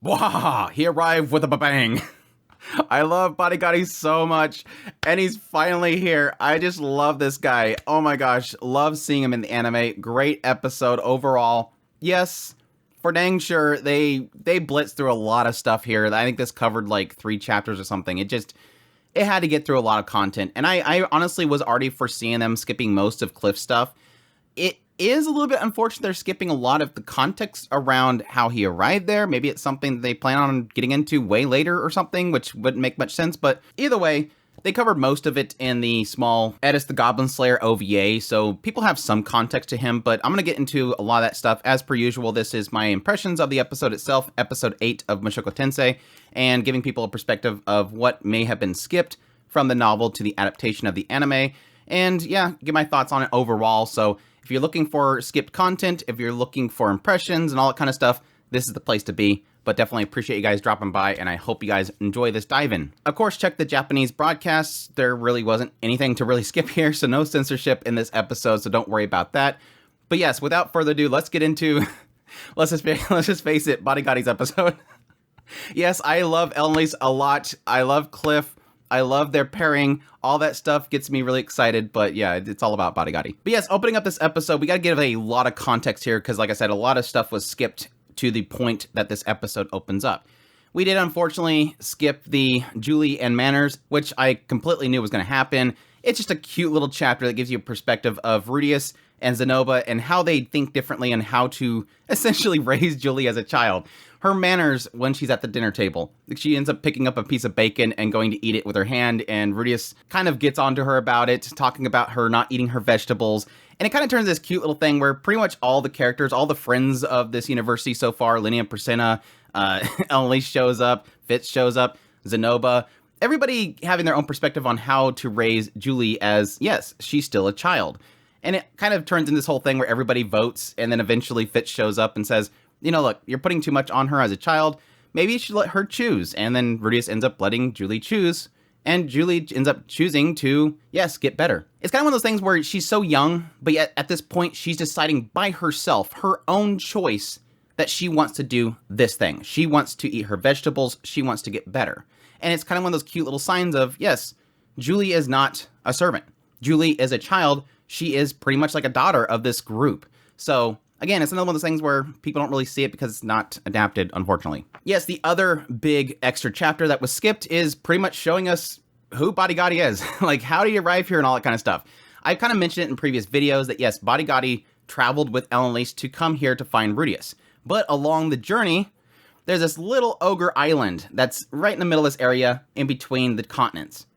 Wah! He arrived with a bang. I love Badigadi so much, and he's finally here. I just love this guy. Oh my gosh, love seeing him in the anime. Great episode overall. Yes, for dang sure, they blitzed through a lot of stuff here. I think this covered like 3 chapters or something. It had to get through a lot of content, and I honestly was already foreseeing them skipping most of Cliff's stuff. It is a little bit unfortunate they're skipping a lot of the context around how he arrived there. Maybe it's something that they plan on getting into way later or something, which wouldn't make much sense. But either way, they covered most of it in the small Edis the Goblin Slayer OVA, so people have some context to him, but I'm going to get into a lot of that stuff. As per usual, this is my impressions of the episode itself, episode 8 of Mushoku Tensei, and giving people a perspective of what may have been skipped from the novel to the adaptation of the anime, and yeah, give my thoughts on it overall. So if you're looking for skipped content, if you're looking for impressions and all that kind of stuff, this is the place to be. But definitely appreciate you guys dropping by, and I hope you guys enjoy this dive-in. Of course, check the Japanese broadcasts. There really wasn't anything to really skip here, so no censorship in this episode, so don't worry about that. But yes, without further ado, let's get into, let's just face it, Badigadi's episode. Yes, I love Elinalise a lot. I love Cliff. I love their pairing. All that stuff gets me really excited, but yeah, it's all about Badigadi. But yes, opening up this episode, we gotta give a lot of context here, because like I said, a lot of stuff was skipped to the point that this episode opens up. We did unfortunately skip the Julie and Manners, which I completely knew was going to happen. It's just a cute little chapter that gives you a perspective of Rudeus and Zanoba and how they think differently and how to essentially raise Julie as a child. Her manners when she's at the dinner table. She ends up picking up a piece of bacon and going to eat it with her hand, and Rudeus kind of gets onto her about it, talking about her not eating her vegetables. And it kind of turns this cute little thing where pretty much all the characters, all the friends of this university so far, Linnea and Priscilla, Elinalise shows up, Fitz shows up, Zanoba, everybody having their own perspective on how to raise Julie as, yes, she's still a child. And it kind of turns into this whole thing where everybody votes, and then eventually Fitz shows up and says, you know, look, you're putting too much on her as a child. Maybe you should let her choose. And then Rudeus ends up letting Julie choose. And Julie ends up choosing to, yes, get better. It's kind of one of those things where she's so young, but yet at this point, she's deciding by herself, her own choice, that she wants to do this thing. She wants to eat her vegetables. She wants to get better. And it's kind of one of those cute little signs of, yes, Julie is not a servant. Julie is a child. She is pretty much like a daughter of this group. So again, it's another one of those things where people don't really see it because it's not adapted, unfortunately. Yes, the other big extra chapter that was skipped is pretty much showing us who Badigadi is. Like, how do you arrive here and all that kind of stuff. I've kind of mentioned it in previous videos that, yes, Badigadi traveled with Elinalise to come here to find Rudeus. But along the journey, there's this little ogre island that's right in the middle of this area in between the continents.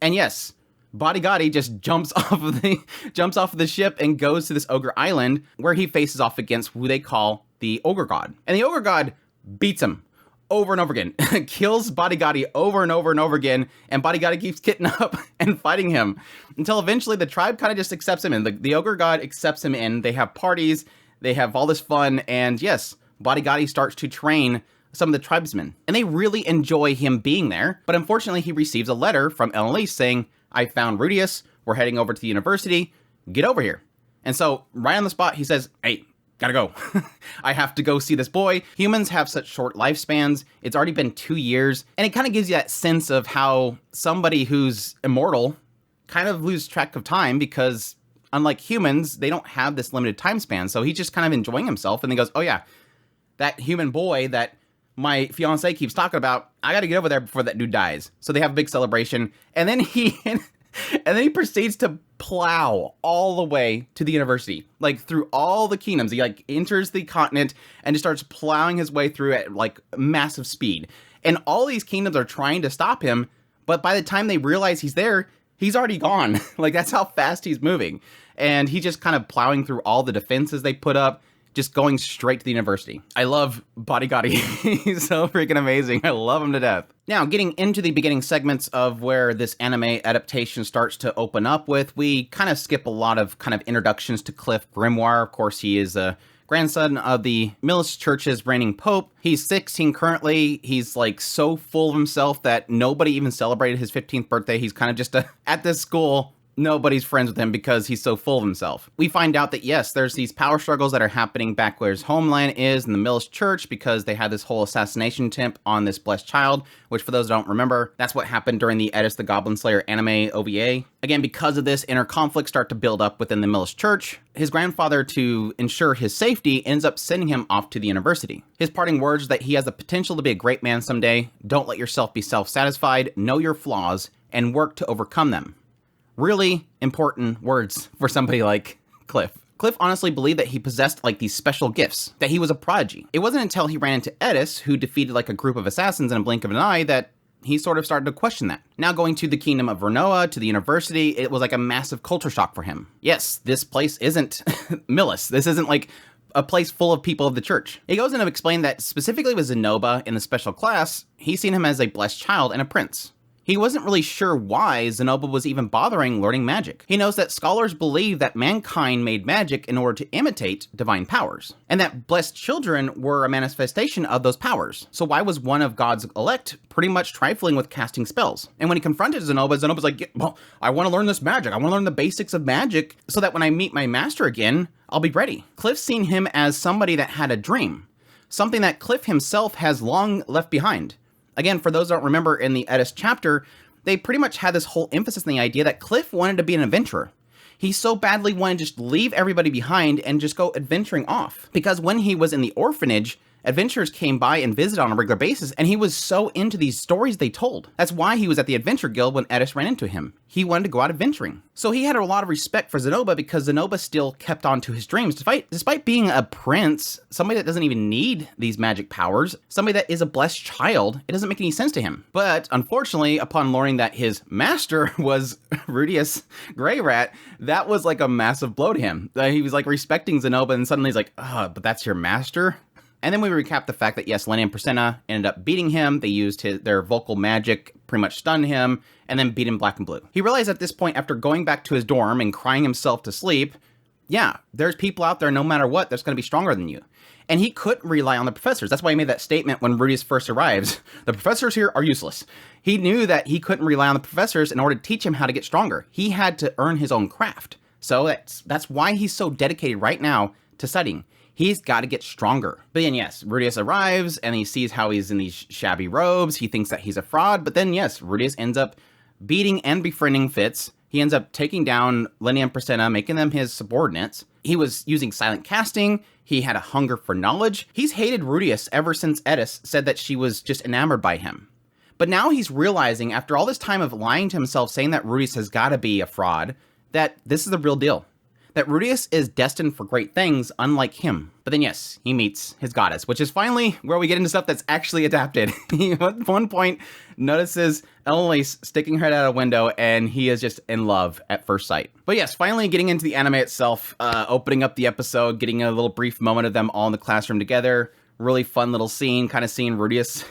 And yes, Badigadi just jumps off of the ship and goes to this ogre island where he faces off against who they call the ogre god. And the ogre god beats him over and over again, kills Badigadi over and over and over again, and Badigadi keeps getting up and fighting him until eventually the tribe kind of just accepts him in. The ogre god accepts him in. They have parties, they have all this fun, and yes, Badigadi starts to train some of the tribesmen, and they really enjoy him being there. But unfortunately, he receives a letter from Elinalise saying, I found Rudeus, we're heading over to the university, get over here. And so, right on the spot, he says, hey, gotta go. I have to go see this boy. Humans have such short lifespans. It's already been 2 years, and it kind of gives you that sense of how somebody who's immortal kind of loses track of time because, unlike humans, they don't have this limited time span. So he's just kind of enjoying himself, and he goes, oh yeah, that human boy that my fiance keeps talking about, I gotta get over there before that dude dies. So they have a big celebration, and then he proceeds to plow all the way to the university, like through all the kingdoms. He like enters the continent and just starts plowing his way through at like massive speed. And all these kingdoms are trying to stop him, but by the time they realize he's there, he's already gone. Like, that's how fast he's moving. And he's just kind of plowing through all the defenses they put up, just going straight to the university. I love Badigadi. He's so freaking amazing. I love him to death. Now, getting into the beginning segments of where this anime adaptation starts to open up with, we kind of skip a lot of kind of introductions to Cliff Grimoire. Of course, he is a grandson of the Millis Church's reigning pope. He's 16 currently. He's like so full of himself that nobody even celebrated his 15th birthday. He's kind of just at this school nobody's friends with him because he's so full of himself. We find out that yes, there's these power struggles that are happening back where his homeland is in the Millis Church because they had this whole assassination attempt on this blessed child, which for those who don't remember, that's what happened during the Edis the Goblin Slayer anime OVA. Again, because of this, inner conflicts start to build up within the Millis Church. His grandfather, to ensure his safety, ends up sending him off to the university. His parting words are that he has the potential to be a great man someday. Don't let yourself be self-satisfied, know your flaws, and work to overcome them. Really important words for somebody like Cliff. Cliff honestly believed that he possessed like these special gifts, that he was a prodigy. It wasn't until he ran into Edis, who defeated like a group of assassins in a blink of an eye, that he sort of started to question that. Now going to the kingdom of Vernoa, to the university, it was like a massive culture shock for him. Yes, this place isn't Millis. This isn't like a place full of people of the church. He goes in to explain that specifically with Zanoba in the special class, he's seen him as a blessed child and a prince. He wasn't really sure why Zanoba was even bothering learning magic. He knows that scholars believe that mankind made magic in order to imitate divine powers, and that blessed children were a manifestation of those powers. So why was one of God's elect pretty much trifling with casting spells? And when he confronted Zanoba, Zanoba's like, yeah, well, I want to learn this magic. I want to learn the basics of magic so that when I meet my master again, I'll be ready. Cliff's seen him as somebody that had a dream, something that Cliff himself has long left behind. Again, for those who don't remember, in the Edis chapter, they pretty much had this whole emphasis on the idea that Cliff wanted to be an adventurer. He so badly wanted to just leave everybody behind and just go adventuring off. Because when he was in the orphanage, adventurers came by and visited on a regular basis, and he was so into these stories they told. That's why he was at the Adventure Guild when Edis ran into him. He wanted to go out adventuring. So he had a lot of respect for Zanoba because Zanoba still kept on to his dreams. Despite being a prince, somebody that doesn't even need these magic powers, somebody that is a blessed child, it doesn't make any sense to him. But unfortunately, upon learning that his master was Rudeus Grey Rat, that was like a massive blow to him. He was like respecting Zanoba, and suddenly he's like, oh, but that's your master? And then we recap the fact that yes, Lenny and Presena ended up beating him. They used their vocal magic, pretty much stunned him, and then beat him black and blue. He realized at this point, after going back to his dorm and crying himself to sleep, yeah, there's people out there, no matter what, that's going to be stronger than you. And he couldn't rely on the professors. That's why he made that statement when Rudeus first arrives. The professors here are useless. He knew that he couldn't rely on the professors in order to teach him how to get stronger. He had to earn his own craft. So that's why he's so dedicated right now to studying. He's got to get stronger. But then, yes, Rudeus arrives, and he sees how he's in these shabby robes. He thinks that he's a fraud. But then, yes, Rudeus ends up beating and befriending Fitz. He ends up taking down Lenny and Presena, making them his subordinates. He was using silent casting. He had a hunger for knowledge. He's hated Rudeus ever since Edis said that she was just enamored by him. But now he's realizing, after all this time of lying to himself, saying that Rudeus has got to be a fraud, that this is the real deal. That Rudeus is destined for great things, unlike him. But then yes, he meets his goddess, which is finally where we get into stuff that's actually adapted. He at one point notices Elinalise sticking her head out a window, and he is just in love at first sight. But yes, finally getting into the anime itself, opening up the episode, getting a little brief moment of them all in the classroom together. Really fun little scene, kind of seeing Rudeus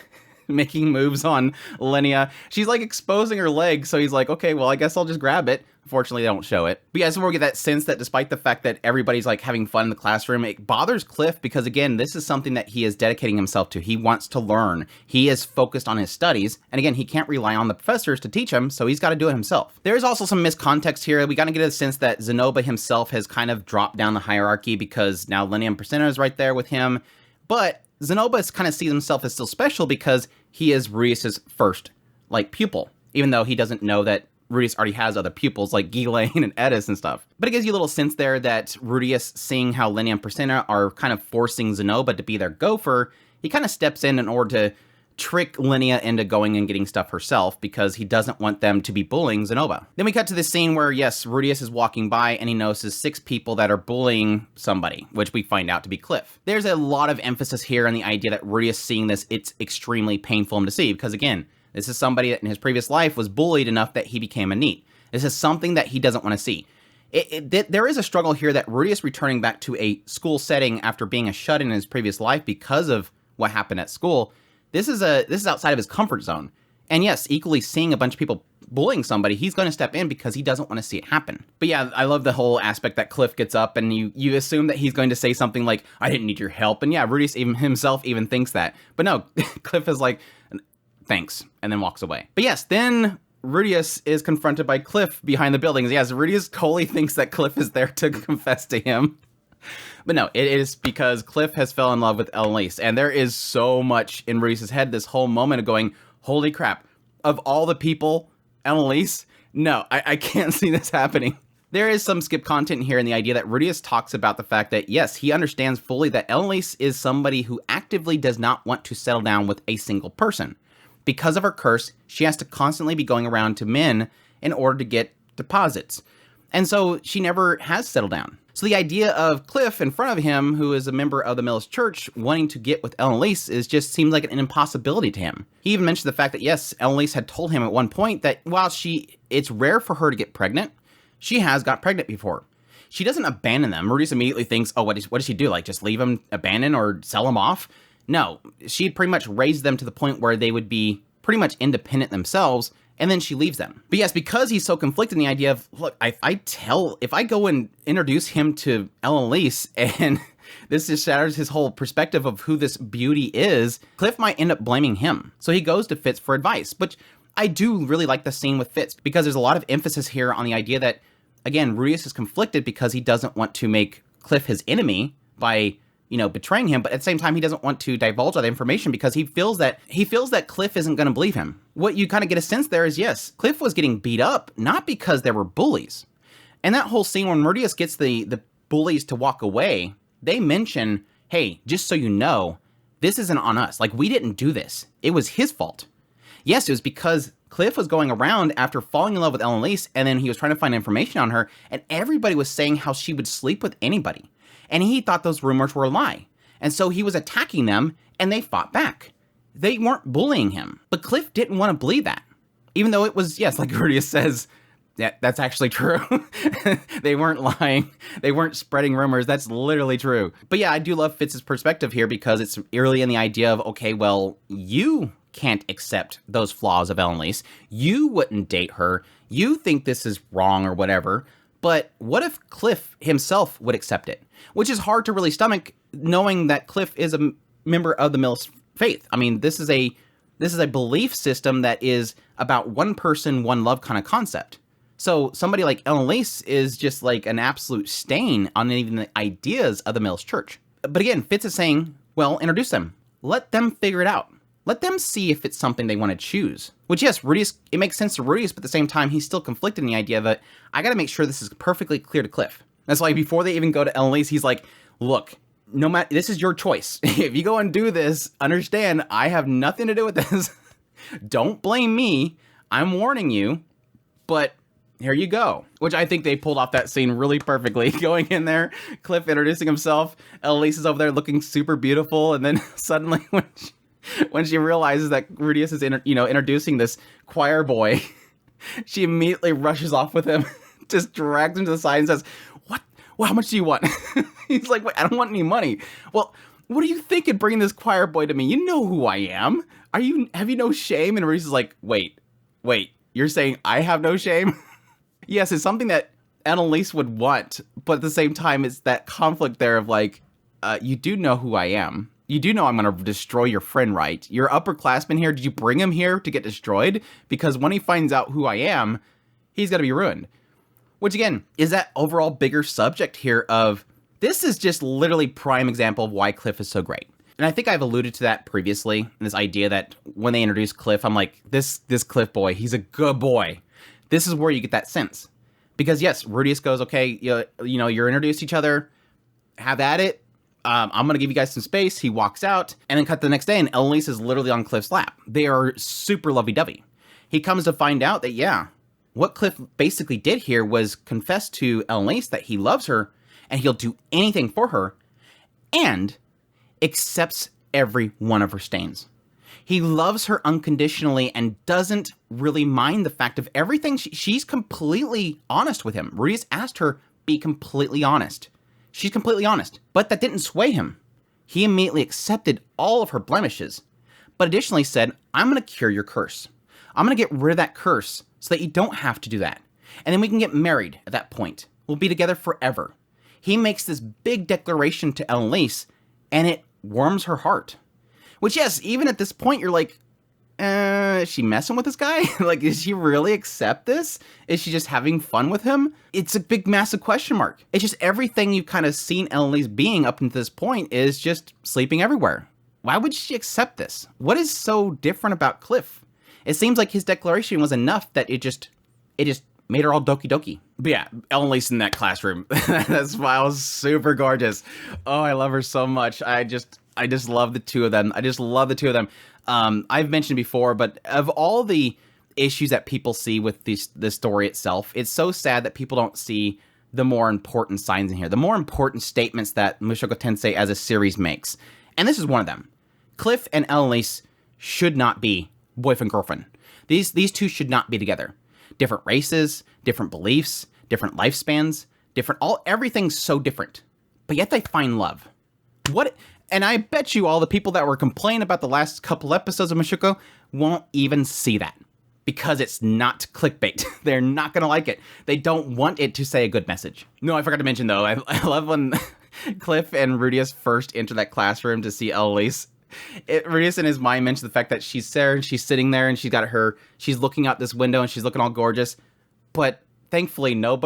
making moves on Linnea. She's like exposing her leg, so he's like, okay, well, I guess I'll just grab it. Unfortunately, they don't show it. But yeah, so we get that sense that despite the fact that everybody's like having fun in the classroom, it bothers Cliff because, again, this is something that he is dedicating himself to. He wants to learn. He is focused on his studies. And again, he can't rely on the professors to teach him, so he's got to do it himself. There's also some miscontext here. We got to get a sense that Zanoba himself has kind of dropped down the hierarchy because now Lenny and Presena is right there with him. But Zanoba kind of sees himself as still special because he is Rudeus's first, like, pupil, even though he doesn't know that Rudeus already has other pupils like Ghislaine and Edis and stuff. But it gives you a little sense there that Rudeus, seeing how Lenny and Presena are kind of forcing Zanoba to be their gopher, he kind of steps in order to trick Linnea into going and getting stuff herself because he doesn't want them to be bullying Zanoba. Then we cut to this scene where, yes, Rudeus is walking by and he notices 6 people that are bullying somebody, which we find out to be Cliff. There's a lot of emphasis here on the idea that Rudeus seeing this, it's extremely painful to see because, again, this is somebody that in his previous life was bullied enough that he became a NEET. This is something that he doesn't want to see. There is a struggle here that Rudeus returning back to a school setting after being a shut-in his previous life because of what happened at school. This is outside of his comfort zone. And yes, equally seeing a bunch of people bullying somebody, he's going to step in because he doesn't want to see it happen. But yeah, I love the whole aspect that Cliff gets up and you assume that he's going to say something like, I didn't need your help. And yeah, Rudeus himself even thinks that. But no, Cliff is like, thanks, and then walks away. But yes, then Rudeus is confronted by Cliff behind the buildings. Yes, Rudeus totally thinks that Cliff is there to confess to him. But no, it is because Cliff has fell in love with Elinalise. And there is so much in Rudeus' head this whole moment of going, holy crap, of all the people, Elinalise? No, I can't see this happening. There is some skip content here in the idea that Rudeus talks about the fact that, yes, he understands fully that Elinalise is somebody who actively does not want to settle down with a single person. Because of her curse, she has to constantly be going around to men in order to get deposits. And so she never has settled down. So the idea of Cliff in front of him, who is a member of the Miller's Church, wanting to get with Elinalise just seems like an impossibility to him. He even mentioned the fact that, yes, Elinalise had told him at one point that while it's rare for her to get pregnant, she has got pregnant before. She doesn't abandon them. Rudeus immediately thinks, oh, what does she do? Like, just leave them, abandon, or sell them off? No, she pretty much raised them to the point where they would be pretty much independent themselves, and then she leaves them. But yes, because he's so conflicted in the idea of, look, if I go and introduce him to Elinalise, and this just shatters his whole perspective of who this beauty is, Cliff might end up blaming him. So he goes to Fitz for advice, which I do really like the scene with Fitz, because there's a lot of emphasis here on the idea that, again, Rudeus is conflicted because he doesn't want to make Cliff his enemy by, betraying him, but at the same time, he doesn't want to divulge all the information because he feels that Cliff isn't going to believe him. What you kind of get a sense there is, yes, Cliff was getting beat up, not because there were bullies. And that whole scene when Rudeus gets the bullies to walk away, they mention, hey, just so you know, this isn't on us. Like, we didn't do this. It was his fault. Yes, it was because Cliff was going around after falling in love with Elinalise, and then he was trying to find information on her, and everybody was saying how she would sleep with anybody. And he thought those rumors were a lie. And so he was attacking them, and they fought back. They weren't bullying him. But Cliff didn't want to believe that. Even though it was, yes, like Rudeus says, yeah, that's actually true. They weren't lying. They weren't spreading rumors. That's literally true. But yeah, I do love Fitz's perspective here because it's eerily in the idea of, okay, well, you can't accept those flaws of Elinalise. You wouldn't date her. You think this is wrong or whatever. But what if Cliff himself would accept it? Which is hard to really stomach, knowing that Cliff is a member of the Miller's faith. I mean, this is a belief system that is about one person, one love kind of concept. So somebody like Elinalise is just like an absolute stain on even the ideas of the Miller's Church. But again, Fitz is saying, well, introduce them. Let them figure it out. Let them see if it's something they want to choose. Which, yes, Rudeus, it makes sense to Rudeus, but at the same time, he's still conflicted in the idea that I got to make sure this is perfectly clear to Cliff. That's why before they even go to Elinalise, he's like, look, no matter, this is your choice. If you go and do this, understand, I have nothing to do with this. Don't blame me. I'm warning you, but here you go. Which I think they pulled off that scene really perfectly. Going in there, Cliff introducing himself, Elinalise is over there looking super beautiful, and then suddenly when she realizes that Rudeus is introducing this choir boy, she immediately rushes off with him, just drags him to the side and says, what? Well, how much do you want? He's like, wait, I don't want any money. Well, what do you think in bringing this choir boy to me? You know who I am. Have you no shame? And Rudeus is like, wait, you're saying I have no shame? Yes, it's something that Elinalise would want, but at the same time, it's that conflict there of like, you do know who I am. You do know I'm going to destroy your friend, right? Your upperclassman here, did you bring him here to get destroyed? Because when he finds out who I am, he's going to be ruined. Which again, is that overall bigger subject here of, this is just literally prime example of why Cliff is so great. And I think I've alluded to that previously, in this idea that when they introduce Cliff, I'm like, this Cliff boy, he's a good boy. This is where you get that sense. Because yes, Rudeus goes, okay, you're introduced to each other, have at it. I'm going to give you guys some space. He walks out, and then cut the next day, and Elinalise is literally on Cliff's lap. They are super lovey-dovey. He comes to find out that, yeah, what Cliff basically did here was confess to Elinalise that he loves her, and he'll do anything for her, and accepts every one of her stains. He loves her unconditionally and doesn't really mind the fact of everything. She's completely honest with him. Rudeus asked her, be completely honest. She's completely honest, but that didn't sway him. He immediately accepted all of her blemishes, but additionally said, I'm going to cure your curse. I'm going to get rid of that curse so that you don't have to do that. And then we can get married at that point. We'll be together forever. He makes this big declaration to Elinalise, and it warms her heart. Which, yes, even at this point, you're like, is she messing with this guy? Like, does she really accept this? Is she just having fun with him? It's a big, massive question mark. It's just everything you've kind of seen Elinalise being up until this point is just sleeping everywhere. Why would she accept this? What is so different about Cliff? It seems like his declaration was enough that it just made her all doki doki. But yeah, Elinalise in that classroom. That smile was super gorgeous. Oh, I love her so much. I just love the two of them. I just love the two of them. I've mentioned before, but of all the issues that people see with this story itself, it's so sad that people don't see the more important signs in here, the more important statements that Mushoku Tensei as a series makes. And this is one of them. Cliff and Elinalise should not be boyfriend-girlfriend. These two should not be together. Different races, different beliefs, different lifespans, everything's so different. But yet they find love. And I bet you all the people that were complaining about the last couple episodes of Mushoku won't even see that. Because it's not clickbait. They're not going to like it. They don't want it to say a good message. No, I forgot to mention though, I love when Cliff and Rudeus first enter that classroom to see Elinalise. Rudeus in his mind mentioned the fact that she's there and she's sitting there and she's looking out this window and she's looking all gorgeous. But thankfully no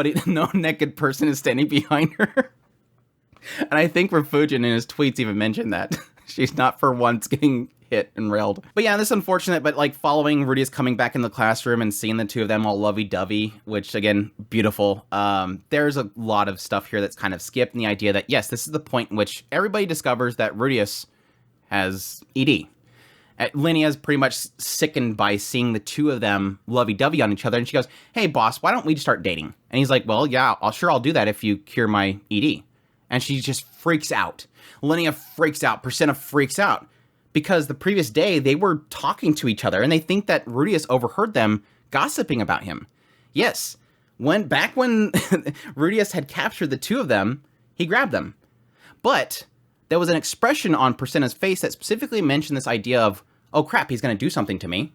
naked person is standing behind her. And I think Refugin in his tweets even mentioned that. She's not for once getting hit and railed. But yeah, this is unfortunate, but like following Rudeus coming back in the classroom and seeing the two of them all lovey-dovey, which again, beautiful. There's a lot of stuff here that's kind of skipped, and the idea that, yes, this is the point in which everybody discovers that Rudeus has ED. Linnea's pretty much sickened by seeing the two of them lovey-dovey on each other, and she goes, hey boss, why don't we just start dating? And he's like, well, yeah, I'll do that if you cure my ED. And she just freaks out. Linnea freaks out. Percenta freaks out. Because the previous day, they were talking to each other, and they think that Rudeus overheard them gossiping about him. Yes, back when Rudeus had captured the two of them, he grabbed them. But there was an expression on Percenta's face that specifically mentioned this idea of, oh crap, he's going to do something to me.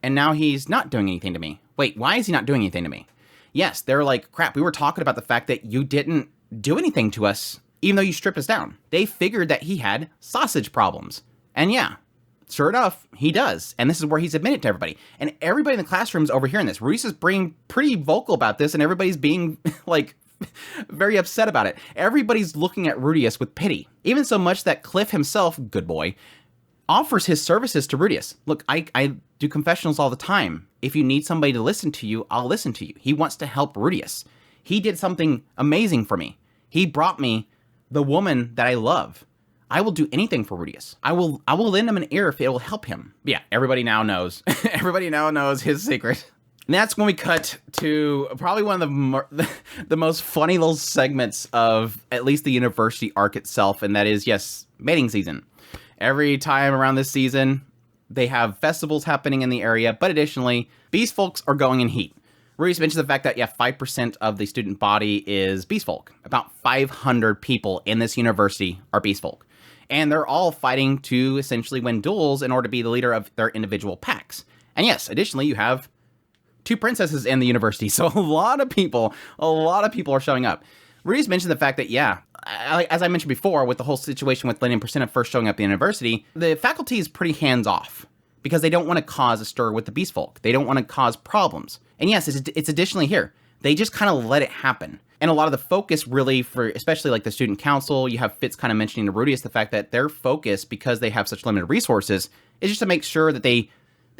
And now he's not doing anything to me. Wait, why is he not doing anything to me? Yes, they're like, crap, we were talking about the fact that you didn't do anything to us, even though you stripped us down. They figured that he had sausage problems. And yeah, sure enough, he does. And this is where he's admitted to everybody. And everybody in the classroom is overhearing this. Rudeus is being pretty vocal about this, and everybody's being, like, very upset about it. Everybody's looking at Rudeus with pity. Even so much that Cliff himself, good boy, offers his services to Rudeus. Look, I do confessionals all the time. If you need somebody to listen to you, I'll listen to you. He wants to help Rudeus. He did something amazing for me. He brought me the woman that I love. I will do anything for Rudeus. I will lend him an ear if it will help him. Yeah, everybody now knows. Everybody now knows his secret. And that's when we cut to probably one of the most funny little segments of at least the university arc itself, and that is, yes, mating season. Every time around this season, they have festivals happening in the area, but additionally, Beastfolks are going in heat. Rudeus mentions the fact that, yeah, 5% of the student body is Beastfolk. About 500 people in this university are Beastfolk. And they're all fighting to essentially win duels in order to be the leader of their individual packs. And yes, additionally, you have 2 princesses in the university. So a lot of people are showing up. Rudeus mentioned the fact that, yeah, as I mentioned before, with the whole situation with Lynn and Percenta first showing up at the university, the faculty is pretty hands-off because they don't want to cause a stir with the Beastfolk. They don't want to cause problems. And yes, it's additionally here. They just kind of let it happen. And a lot of the focus really for, especially like the student council, you have Fitz kind of mentioning to Rudeus the fact that their focus, because they have such limited resources, is just to make sure that they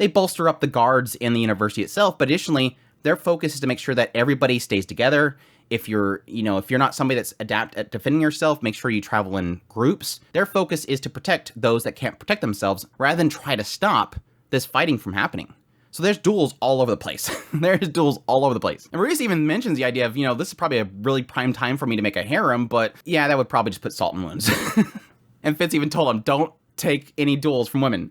bolster up the guards in the university itself. But additionally, their focus is to make sure that everybody stays together. If you're not somebody that's adept at defending yourself, make sure you travel in groups. Their focus is to protect those that can't protect themselves rather than try to stop this fighting from happening. So there's duels all over the place. There's duels all over the place. And Rudeus even mentions the idea of, this is probably a really prime time for me to make a harem, but yeah, that would probably just put salt in wounds. And Fitz even told him, don't take any duels from women.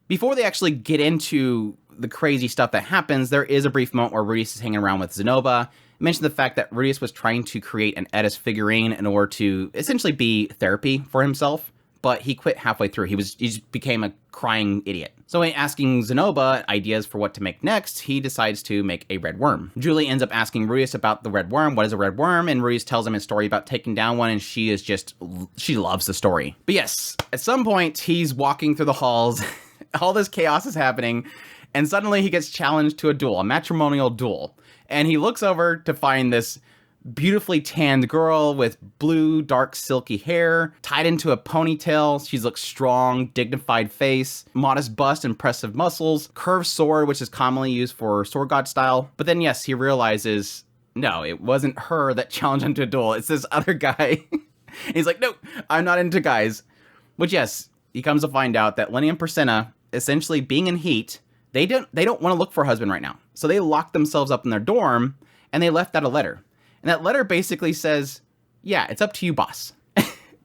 Before they actually get into the crazy stuff that happens, there is a brief moment where Rudeus is hanging around with Zanoba. He mentioned the fact that Rudeus was trying to create an Edis figurine in order to essentially be therapy for himself, but he quit halfway through. He just became a crying idiot. So when asking Zanoba ideas for what to make next, he decides to make a red worm. Julie ends up asking Rudeus about the red worm. What is a red worm? And Rudeus tells him a story about taking down one, and she loves the story. But yes, at some point, he's walking through the halls All this chaos is happening, and suddenly he gets challenged to a duel, a matrimonial duel. And he looks over to find this beautifully tanned girl with blue, dark, silky hair, tied into a ponytail. She looks strong, dignified face, modest bust, impressive muscles, curved sword, which is commonly used for sword god style. But then, yes, he realizes, no, it wasn't her that challenged him to a duel. It's this other guy. He's like, no, I'm not into guys. Which, yes, he comes to find out that Lenny and Persena, essentially being in heat, they don't want to look for a husband right now. So they locked themselves up in their dorm, and they left out a letter. And that letter basically says, yeah, it's up to you, boss.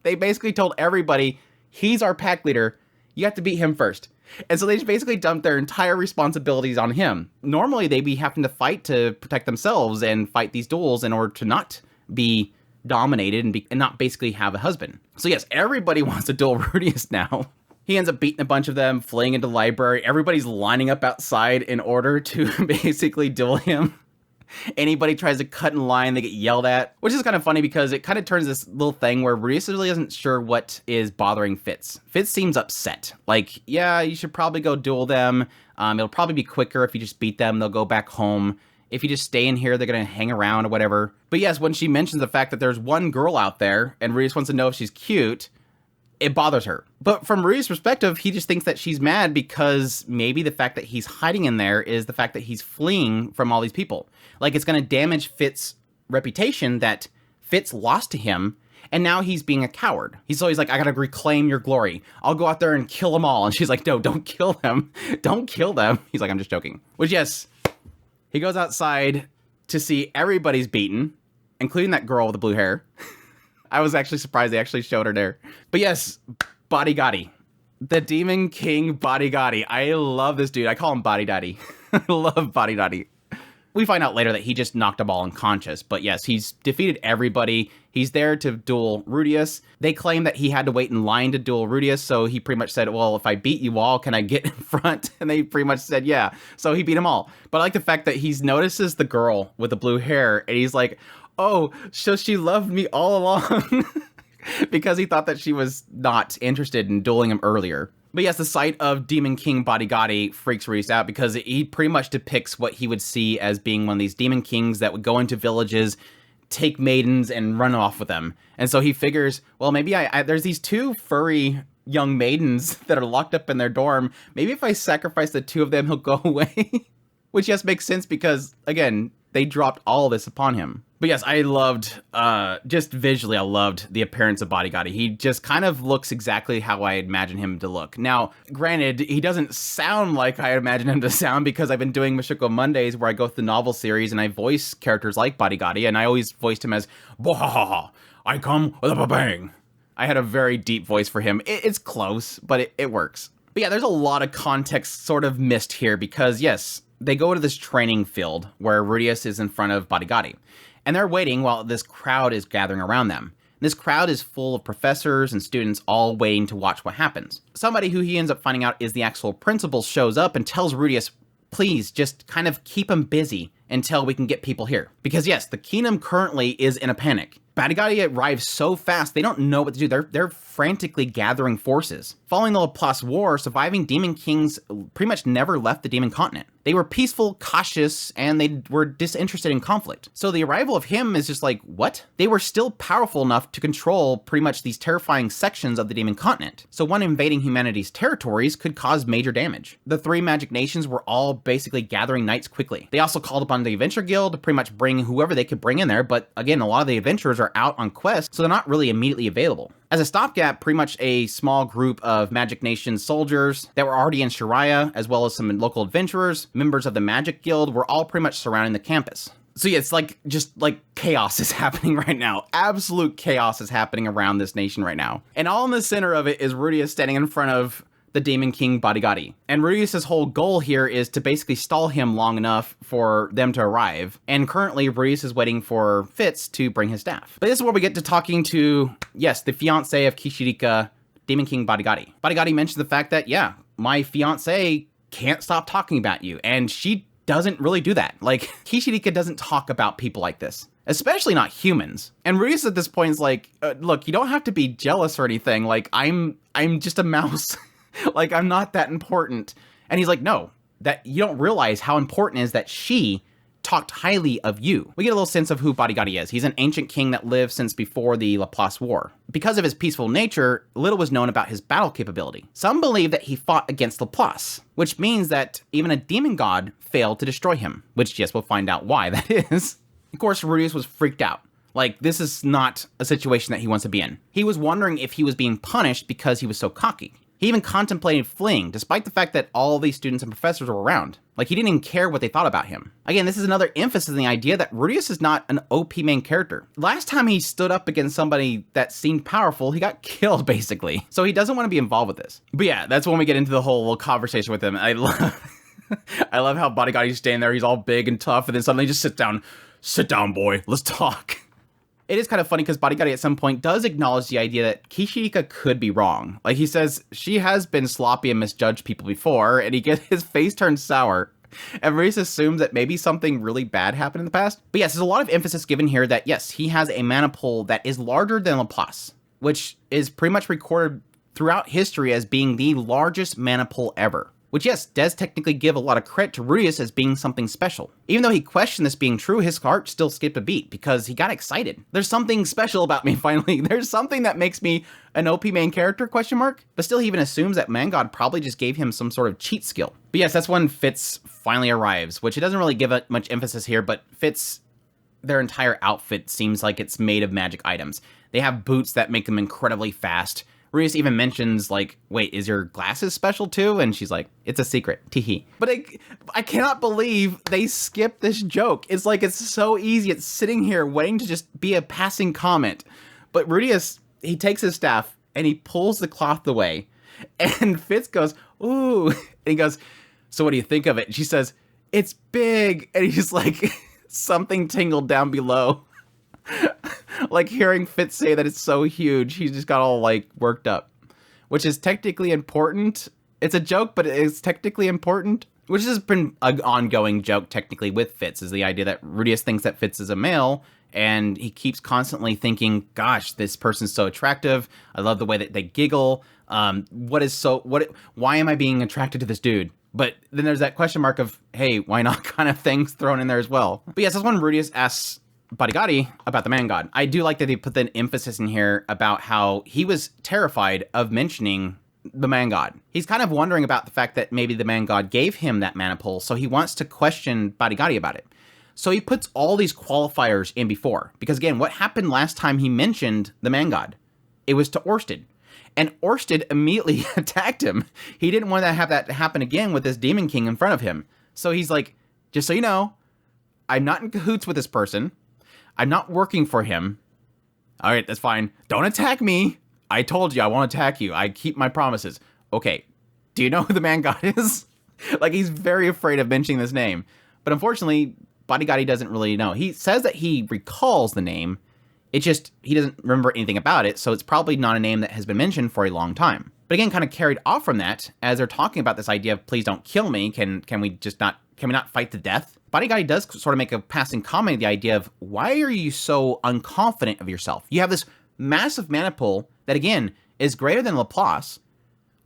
They basically told everybody, he's our pack leader. You have to beat him first. And so they just basically dumped their entire responsibilities on him. Normally, they'd be having to fight to protect themselves and fight these duels in order to not be dominated and not basically have a husband. So yes, everybody wants to duel Rudeus now. He ends up beating a bunch of them, fleeing into the library. Everybody's lining up outside in order to basically duel him. Anybody tries to cut in line, they get yelled at, which is kind of funny because it kind of turns this little thing where Rudeus really isn't sure what is bothering Fitz. Fitz seems upset. Like, yeah, you should probably go duel them. It'll probably be quicker if you just beat them. They'll go back home. If you just stay in here, they're going to hang around or whatever. But yes, when she mentions the fact that there's one girl out there and Rudeus wants to know if she's cute, it bothers her. But from Rudeus' perspective, he just thinks that she's mad because maybe the fact that he's hiding in there is the fact that he's fleeing from all these people. Like, it's going to damage Fitz's reputation that Fitz lost to him, and now he's being a coward. He's always like, I gotta reclaim your glory. I'll go out there and kill them all. And she's like, no, don't kill them. Don't kill them. He's like, I'm just joking. Which, yes, he goes outside to see everybody's beaten, including that girl with the blue hair. I was actually surprised they actually showed her there. But yes, Badigadi. The Demon King Badigadi. I love this dude. I call him Body Daddy. I love Body Daddy. We find out later that he just knocked them all unconscious. But yes, he's defeated everybody. He's there to duel Rudeus. They claim that he had to wait in line to duel Rudeus. So he pretty much said, well, if I beat you all, can I get in front? And they pretty much said, yeah. So he beat them all. But I like the fact that he notices the girl with the blue hair. And he's like, oh, so she loved me all along. Because he thought that she was not interested in dueling him earlier. But yes, the sight of Demon King Badigadi freaks Rudeus out because he pretty much depicts what he would see as being one of these demon kings that would go into villages, take maidens, and run off with them. And so he figures, well, maybe there's these two furry young maidens that are locked up in their dorm. Maybe if I sacrifice the two of them, he'll go away. Which, yes, makes sense because, again, they dropped all this upon him. But yes, I loved, just visually, I loved the appearance of Badigadi. He just kind of looks exactly how I imagine him to look. Now, granted, he doesn't sound like I imagine him to sound because I've been doing Mushoku Mondays where I go through the novel series and I voice characters like Badigadi, and I always voiced him as, "Bohahaha, I come with a bang." I had a very deep voice for him. It's close, but it works. But yeah, there's a lot of context sort of missed here because, yes, they go to this training field where Rudeus is in front of Badigadi. And they're waiting while this crowd is gathering around them. This crowd is full of professors and students all waiting to watch what happens. Somebody who he ends up finding out is the actual principal shows up and tells Rudeus, please just kind of keep him busy until we can get people here. Because yes, the kingdom currently is in a panic. Badigadi arrives so fast, they don't know what to do. They're frantically gathering forces. Following the Laplace War, surviving demon kings pretty much never left the demon continent. They were peaceful, cautious, and they were disinterested in conflict. So the arrival of him is just like, what? They were still powerful enough to control pretty much these terrifying sections of the demon continent. So one invading humanity's territories could cause major damage. The three magic nations were all basically gathering knights quickly. They also called upon the Adventure Guild to pretty much bring whoever they could bring in there, but again, a lot of the adventurers are out on quest, so they're not really immediately available. As a stopgap, pretty much a small group of Magic Nation soldiers that were already in Shiraya, as well as some local adventurers, members of the Magic Guild, were all pretty much surrounding the campus. So yeah, it's like, just like chaos is happening right now. Absolute chaos is happening around this nation right now. And all in the center of it is Rudeus standing in front of the Demon King Badigadi. And Rudeus' whole goal here is to basically stall him long enough for them to arrive. And currently, Rudeus is waiting for Fitz to bring his staff. But this is where we get to talking to, yes, the fiancé of Kishirika, Demon King Badigadi. Badigadi mentions the fact that, yeah, my fiancé can't stop talking about you. And she doesn't really do that. Like, Kishirika doesn't talk about people like this. Especially not humans. And Rudeus at this point is like, look, you don't have to be jealous or anything. Like, I'm just a mouse. Like, I'm not that important. And he's like, no, that you don't realize how important it is that she talked highly of you. We get a little sense of who Badigadi is. He's an ancient king that lived since before the Laplace War. Because of his peaceful nature, little was known about his battle capability. Some believe that he fought against Laplace, which means that even a demon god failed to destroy him, which, yes, we'll find out why that is. Of course, Rudeus was freaked out. Like, this is not a situation that he wants to be in. He was wondering if he was being punished because he was so cocky. He even contemplated fleeing, despite the fact that all these students and professors were around. Like, he didn't even care what they thought about him. Again, this is another emphasis in the idea that Rudeus is not an OP main character. Last time he stood up against somebody that seemed powerful, he got killed, basically. So he doesn't want to be involved with this. But yeah, that's when we get into the whole little conversation with him. I love how Badigadi's standing there, he's all big and tough, and then suddenly just sit down, boy, let's talk. It is kind of funny because Badigadi at some point does acknowledge the idea that Kishirika could be wrong. Like, he says she has been sloppy and misjudged people before, and he gets his face turned sour. And Rudeus assumes that maybe something really bad happened in the past. But yes, there's a lot of emphasis given here that yes, he has a mana pool that is larger than Laplace, which is pretty much recorded throughout history as being the largest mana pool ever. Which, yes, does technically give a lot of credit to Rudeus as being something special. Even though he questioned this being true, his heart still skipped a beat because he got excited. There's something special about me, finally. There's something that makes me an OP main character, question mark? But still, he even assumes that Man-God probably just gave him some sort of cheat skill. But yes, that's when Fitz finally arrives, which it doesn't really give it much emphasis here, but Fitz, their entire outfit seems like it's made of magic items. They have boots that make them incredibly fast. Rudeus even mentions, like, wait, is your glasses special too? And she's like, it's a secret, teehee. But I cannot believe they skipped this joke. It's like, it's so easy. It's sitting here waiting to just be a passing comment. But Rudeus, he takes his staff and he pulls the cloth away. And Fitz goes, ooh. And he goes, so what do you think of it? And she says, it's big. And he's like, something tingled down below. Like, hearing Fitz say that it's so huge, he just got all, like, worked up. Which is technically important. It's a joke, but it's technically important. Which has been an ongoing joke, technically, with Fitz, is the idea that Rudeus thinks that Fitz is a male, and he keeps constantly thinking, gosh, this person's so attractive. I love the way that they giggle. Why am I being attracted to this dude? But then there's that question mark of, hey, why not kind of things thrown in there as well. But yes, that's when Rudeus asks Badigadi about the Man-God. I do like that they put the emphasis in here about how he was terrified of mentioning the Man-God. He's kind of wondering about the fact that maybe the Man-God gave him that mana pool, so he wants to question Badigadi about it. So he puts all these qualifiers in before. Because again, what happened last time he mentioned the Man-God? It was to Orsted. And Orsted immediately attacked him. He didn't want to have that happen again with this Demon King in front of him. So he's like, just so you know, I'm not in cahoots with this person. I'm not working for him. All right, that's fine. Don't attack me. I told you I won't attack you. I keep my promises. Okay, do you know who the Man-God is? Like, he's very afraid of mentioning this name. But unfortunately, Badigadi doesn't really know. He says that he recalls the name. It's just, he doesn't remember anything about it, so it's probably not a name that has been mentioned for a long time. But again, kind of carried off from that, as they're talking about this idea of, please don't kill me, can we not fight to death? Badigadi does sort of make a passing comment of the idea of, why are you so unconfident of yourself? You have this massive mana pool that, again, is greater than Laplace.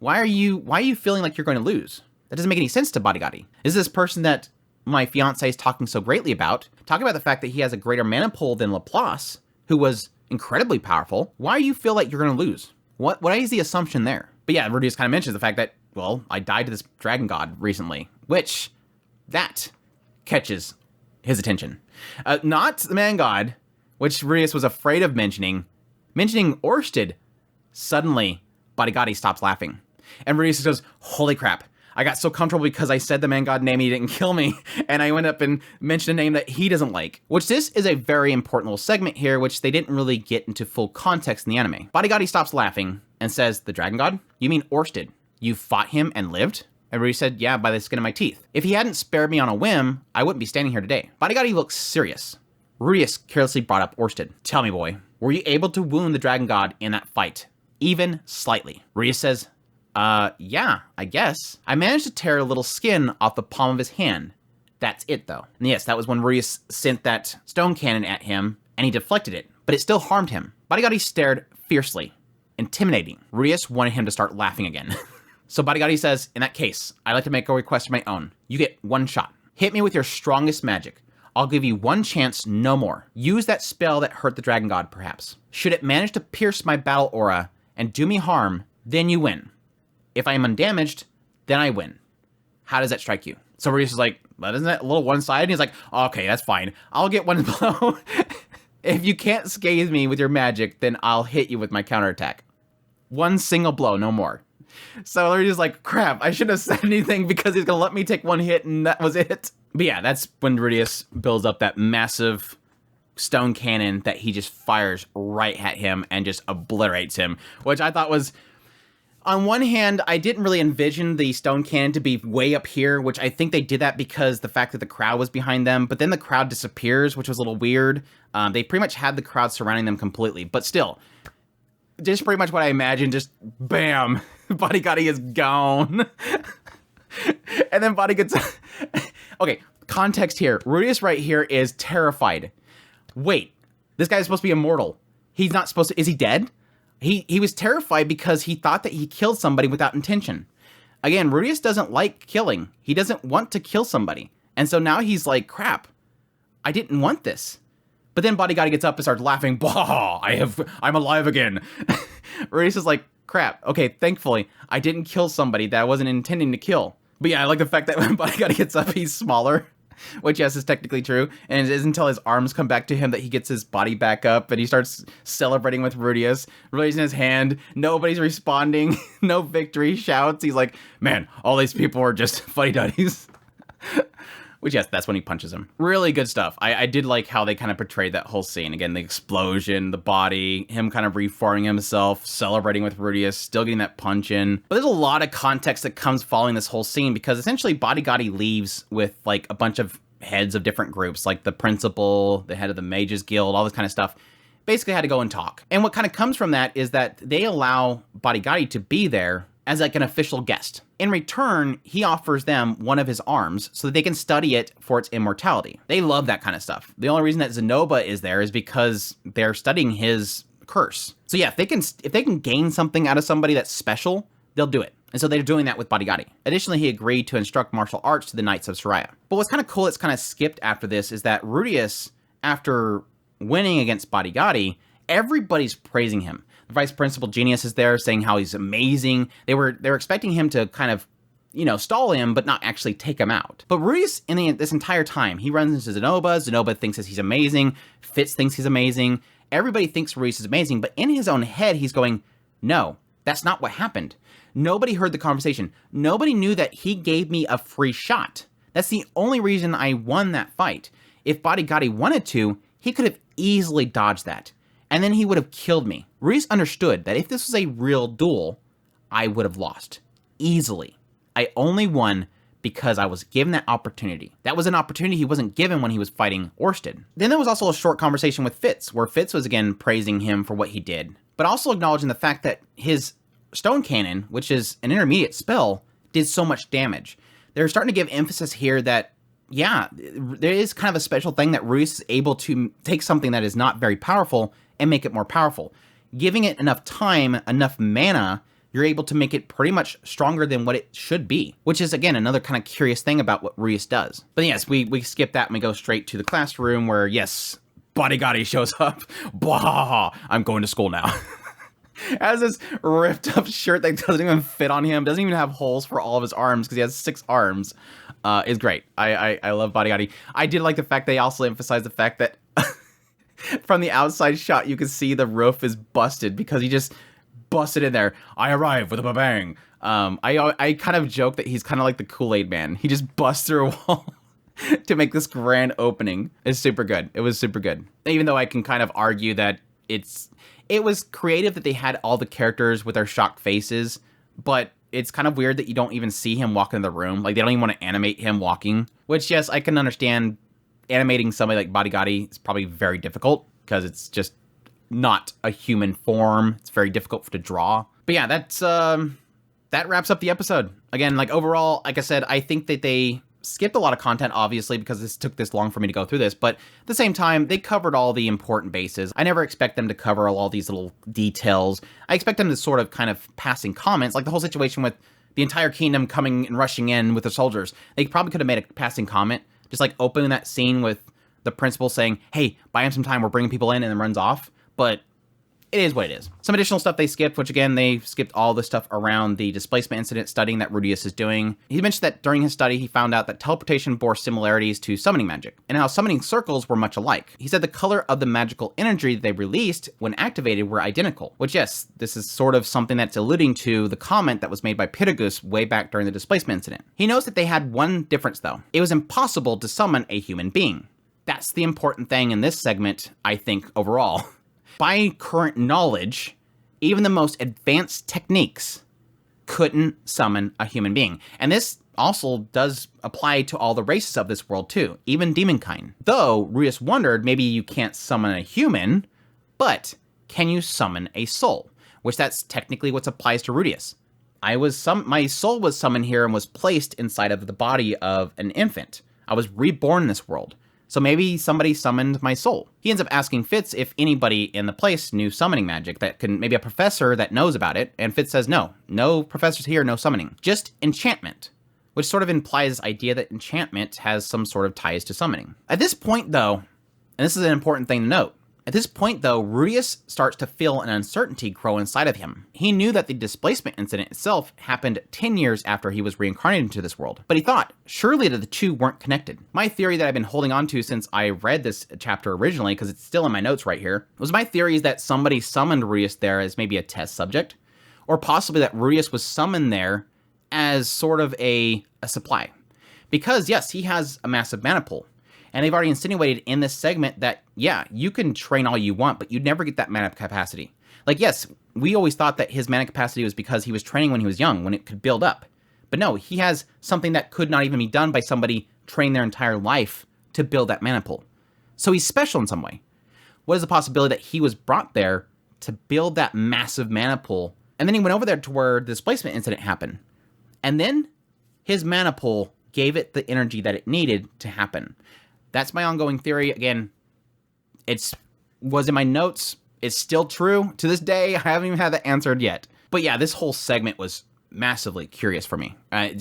Why are you feeling like you're going to lose? That doesn't make any sense to Badigadi. Is this person that my fiancé is talking so greatly about, talking about the fact that he has a greater mana pool than Laplace, who was incredibly powerful? Why do you feel like you're going to lose? What is the assumption there? But yeah, Rudeus kind of mentions the fact that, well, I died to this dragon god recently, which that catches his attention. Not the man god, which Rudeus was afraid of mentioning. Mentioning Orsted, suddenly Badigadi stops laughing. And Rudeus goes, holy crap, I got so comfortable because I said the man god name and he didn't kill me, and I went up and mentioned a name that he doesn't like. Which this is a very important little segment here, which they didn't really get into full context in the anime. Badigadi stops laughing and says, the dragon god? You mean Orsted? You fought him and lived? And Rudeus said, yeah, by the skin of my teeth. If he hadn't spared me on a whim, I wouldn't be standing here today. Badigadi looks serious. Rudeus carelessly brought up Orsted. Tell me, boy, were you able to wound the dragon god in that fight? Even slightly. Rudeus says, yeah, I guess. I managed to tear a little skin off the palm of his hand. That's it, though. And yes, that was when Rudeus sent that stone cannon at him, and he deflected it, but it still harmed him. Badigadi stared fiercely, intimidating. Rudeus wanted him to start laughing again. So Badigadi says, in that case, I'd like to make a request of my own. You get one shot. Hit me with your strongest magic. I'll give you one chance, no more. Use that spell that hurt the dragon god, perhaps. Should it manage to pierce my battle aura and do me harm, then you win. If I am undamaged, then I win. How does that strike you? So Rudeus is like, well, isn't that a little one-sided? He's like, okay, that's fine. I'll get one blow. If you can't scathe me with your magic, then I'll hit you with my counterattack. One single blow, no more. So Rudeus is like, crap, I shouldn't have said anything because he's going to let me take one hit and that was it. But yeah, that's when Rudeus builds up that massive stone cannon that he just fires right at him and just obliterates him, which I thought was, on one hand, I didn't really envision the stone cannon to be way up here, which I think they did that because the fact that the crowd was behind them, but then the crowd disappears, which was a little weird. They pretty much had the crowd surrounding them completely, but still, just pretty much what I imagined, just bam, Badigadi is gone. And then Body gets... Okay, context here. Rudeus right here is terrified. Wait, this guy is supposed to be immortal. He's not supposed to... Is he dead? He was terrified because he thought that he killed somebody without intention. Again, Rudeus doesn't like killing. He doesn't want to kill somebody. And so now he's like, crap, I didn't want this. But then Badigadi gets up and starts laughing. Bah, I'm alive again. Rudeus is like, crap, okay, thankfully, I didn't kill somebody that I wasn't intending to kill. But yeah, I like the fact that when Badigadi gets up, he's smaller, which yes, is technically true. And it isn't until his arms come back to him that he gets his body back up and he starts celebrating with Rudeus, raising his hand. Nobody's responding. No victory shouts. He's like, man, all these people are just fuddy-duddies. Which, yes, that's when he punches him. Really good stuff. I did like how they kind of portrayed that whole scene. Again, the explosion, the body, him kind of reforming himself, celebrating with Rudeus, still getting that punch in. But there's a lot of context that comes following this whole scene because essentially Badigadi leaves with like a bunch of heads of different groups, like the principal, the head of the Mages Guild, all this kind of stuff. Basically had to go and talk. And what kind of comes from that is that they allow Badigadi to be there as like an official guest. In return, he offers them one of his arms so that they can study it for its immortality. They love that kind of stuff. The only reason that Zanoba is there is because they're studying his curse. So yeah, if they can gain something out of somebody that's special, they'll do it. And so they're doing that with Badigadi. Additionally, he agreed to instruct martial arts to the Knights of Soraya. But what's kind of cool that's kind of skipped after this is that Rudeus, after winning against Badigadi, everybody's praising him. The Vice Principal Genius is there saying how he's amazing. They were expecting him to kind of, stall him, but not actually take him out. But Rudeus, this entire time, he runs into Zanoba. Zanoba thinks that he's amazing. Fitz thinks he's amazing. Everybody thinks Rudeus is amazing, but in his own head, he's going, no, that's not what happened. Nobody heard the conversation. Nobody knew that he gave me a free shot. That's the only reason I won that fight. If Badigadi wanted to, he could have easily dodged that. And then he would have killed me. Rudeus understood that if this was a real duel, I would have lost. Easily. I only won because I was given that opportunity. That was an opportunity he wasn't given when he was fighting Orsted. Then there was also a short conversation with Fitz, where Fitz was again praising him for what he did, but also acknowledging the fact that his stone cannon, which is an intermediate spell, did so much damage. They're starting to give emphasis here that, yeah, there is kind of a special thing that Rudeus is able to take something that is not very powerful and make it more powerful. Giving it enough time, enough mana, you're able to make it pretty much stronger than what it should be, which is, again, another kind of curious thing about what Rudeus does. But yes, we skip that and we go straight to the classroom where, yes, Badigadi shows up. Blah, I'm going to school now. Has this ripped up shirt that doesn't even fit on him, doesn't even have holes for all of his arms because he has 6 arms. Is great. I love Badigadi. I did like the fact they also emphasized the fact that from the outside shot, you can see the roof is busted because he just busted in there. I arrive with a bang. I kind of joke that he's kind of like the Kool-Aid man. He just busts through a wall to make this grand opening. It's super good. It was super good. Even though I can kind of argue that it was creative that they had all the characters with their shocked faces, but it's kind of weird that you don't even see him walk in the room. Like, they don't even want to animate him walking, which, yes, I can understand. Animating somebody like Badigadi is probably very difficult because it's just not a human form. It's very difficult to draw. But yeah, that wraps up the episode. Again, like overall, like I said, I think that they skipped a lot of content, obviously, because this took this long for me to go through this. But at the same time, they covered all the important bases. I never expect them to cover all these little details. I expect them to sort of kind of passing comments, like the whole situation with the entire kingdom coming and rushing in with the soldiers. They probably could have made a passing comment, just like opening that scene with the principal saying, hey, buy him some time, we're bringing people in, and then runs off. But it is what it is. Some additional stuff they skipped, which again, they skipped all the stuff around the displacement incident studying that Rudeus is doing. He mentioned that during his study, he found out that teleportation bore similarities to summoning magic, and how summoning circles were much alike. He said the color of the magical energy they released when activated were identical, which yes, this is sort of something that's alluding to the comment that was made by Pitagus way back during the displacement incident. He knows that they had one difference though. It was impossible to summon a human being. That's the important thing in this segment, I think, overall. By current knowledge, even the most advanced techniques couldn't summon a human being. And this also does apply to all the races of this world too, even demonkind. Though, Rudeus wondered maybe you can't summon a human, but can you summon a soul? Which that's technically what applies to Rudeus. My soul was summoned here and was placed inside of the body of an infant. I was reborn in this world. So maybe somebody summoned my soul. He ends up asking Fitz if anybody in the place knew summoning magic, maybe a professor that knows about it, and Fitz says no professors here, no summoning, just enchantment, which sort of implies this idea that enchantment has some sort of ties to summoning. At this point though, and this is an important thing to note, Rudeus starts to feel an uncertainty grow inside of him. He knew that the displacement incident itself happened 10 years after he was reincarnated into this world, but he thought, surely the two weren't connected. My theory that I've been holding on to since I read this chapter originally, because it's still in my notes right here, was my theory is that somebody summoned Rudeus there as maybe a test subject, or possibly that Rudeus was summoned there as sort of a supply. Because yes, he has a massive mana pool. And they've already insinuated in this segment that, yeah, you can train all you want, but you'd never get that mana capacity. Like, yes, we always thought that his mana capacity was because he was training when he was young, when it could build up. But no, he has something that could not even be done by somebody training their entire life to build that mana pool. So he's special in some way. What is the possibility that he was brought there to build that massive mana pool? And then he went over there to where the displacement incident happened. And then his mana pool gave it the energy that it needed to happen. That's my ongoing theory. Again, was in my notes. It's still true. To this day, I haven't even had that answered yet. But yeah, this whole segment was massively curious for me. I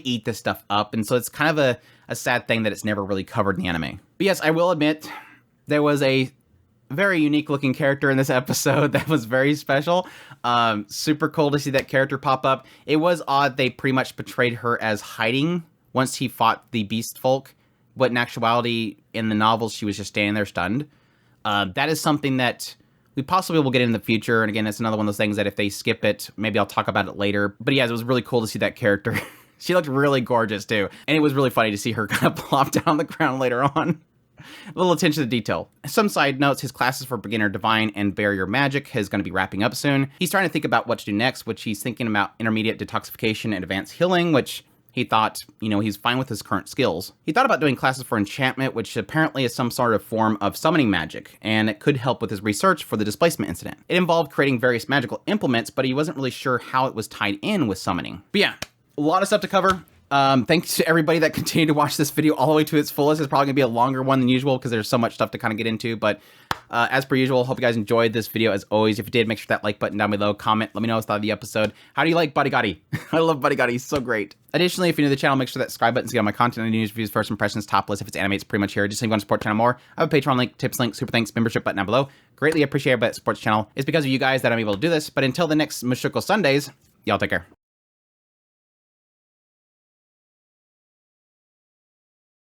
eat this stuff up, and so it's kind of a sad thing that it's never really covered in the anime. But yes, I will admit, there was a very unique looking character in this episode that was very special. Super cool to see that character pop up. It was odd they pretty much portrayed her as hiding once he fought the Beastfolk. But in actuality, in the novels, she was just standing there stunned. That is something that we possibly will get in the future. And again, it's another one of those things that if they skip it, maybe I'll talk about it later. But yeah, it was really cool to see that character. She looked really gorgeous too. And it was really funny to see her kind of plop down on the ground later on. A little attention to detail. Some side notes, his classes for beginner divine and barrier magic is going to be wrapping up soon. He's trying to think about what to do next, which he's thinking about intermediate detoxification and advanced healing, which he thought, he's fine with his current skills. He thought about doing classes for enchantment, which apparently is some sort of form of summoning magic, and it could help with his research for the displacement incident. It involved creating various magical implements, but he wasn't really sure how it was tied in with summoning. But yeah, a lot of stuff to cover. Thanks to everybody that continued to watch this video all the way to its fullest. It's probably gonna be a longer one than usual because there's so much stuff to kind of get into, but as per usual, hope you guys enjoyed this video. As always, if you did, make sure that like button down below, comment, let me know what you thought of the episode. How do you like Badigadi? I love Badigadi, he's so great. Additionally, if you're new to the channel, make sure that subscribe button to get all my content and news, reviews, first impressions, top list. If it's anime, it's pretty much here. Just so you want to support the channel more, I have a Patreon link, tips link, super thanks, membership button down below. Greatly appreciate everybody that supports the channel. It's because of you guys that I'm able to do this, but until the next Mushoku Sundays, y'all take care.